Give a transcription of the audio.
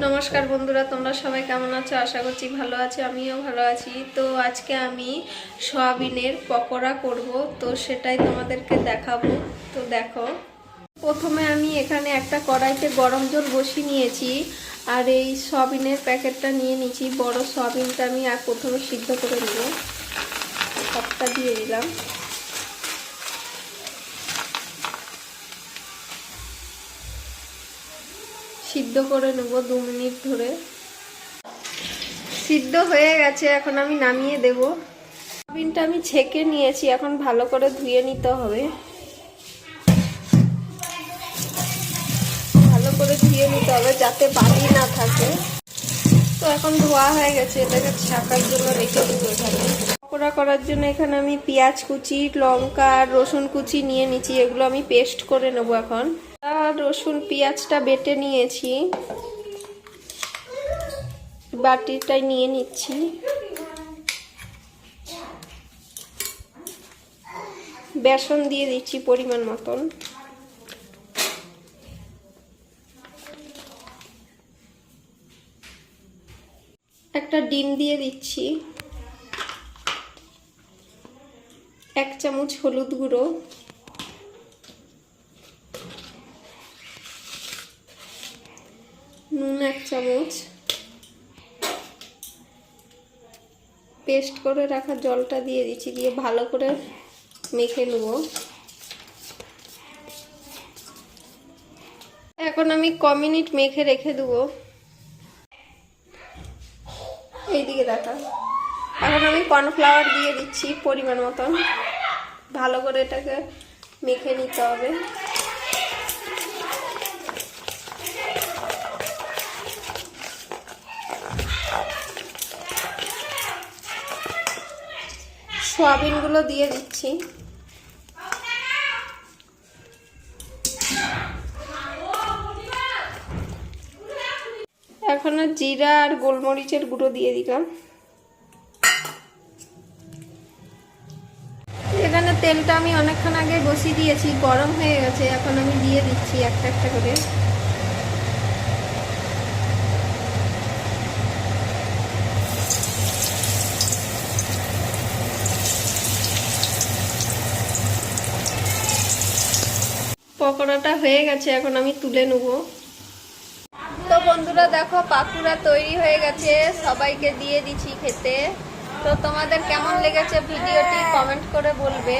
নমস্কার বন্ধুরা, তোমরা সবাই কেমন আছো? আশা করছি ভালো আছো, আমিও ভালো আছি। তো আজকে আমি সয়াবিনের পকোড়া করব, তো সেটাই তোমাদেরকে দেখাবো। তো দেখো, প্রথমে আমি এখানে একটা কড়াইতে গরম জল বসিয়ে নিয়েছি, আর এই সয়াবিনের প্যাকেটটা নিয়ে নিয়েছি। বড় সয়াবিনটা আমি প্রথমে সিদ্ধ করে নেব। সবটা দিয়ে দিলাম। সিদ্ধ করে নেব 2 মিনিট ধরে। সিদ্ধ হয়ে গেছে, এখন আমি নামিয়ে দেব। সয়াবিনটা আমি ছেঁকে নিয়েছি, এখন ভালো করে ধুয়ে নিতে হবে। ভালো করে ধুয়ে নিতে হবে যাতে বালি না থাকে। তো এখন ধোয়া হয়ে গেছে, এটাকে ছাকার জন্য রেখে দেবো। এখানে পকোড়া করার জন্য এখানে আমি পেঁয়াজ কুচি, লঙ্কা, রসুন কুচি নিয়ে নিচ্ছি। এগুলো আমি পেস্ট করে নেবো এখন। আর রসুন পেঁয়াজটা বেটে নিয়েছি, বাটিটাই নিয়ে নিচ্ছি। বেসন দিয়ে দিচ্ছি পরিমাণ মতন। একটা ডিম দিয়ে দিচ্ছি। 1 চামচ হলুদ গুঁড়ো, নুন 1 চামচ, পেস্ট করে রাখা জলটা দিয়ে দিচ্ছি, দিয়ে ভালো করে মেখে নেব। এখন আমি ক মিনিট মেখে রেখে দেবো। এইদিকে দেখা, এখন আমি কর্নফ্লাওয়ার দিয়ে দিচ্ছি পরিমাণ মতন। ভালো করে এটাকে মেখে নিতে হবে। সয়াবিনগুলো দিয়ে দিচ্ছি। এখন জিরা আর গোলমরিচের গুঁড়ো দিয়ে দিলাম। এখানে তেলটা আমি অনেকক্ষণ আগে বসিয়ে দিয়েছি, গরম হয়ে গেছে। এখন আমি দিয়ে দিচ্ছি একটা একটা করে। পকোড়াটা হয়ে গেছে, এখন আমি তুলে নেব। তো বন্ধুরা দেখো, পাকুড়া তৈরি হয়ে গেছে, সবাইকে দিয়ে দিচ্ছি খেতে। তো তোমাদের কেমন লেগেছে ভিডিওটি কমেন্ট করে বলবে।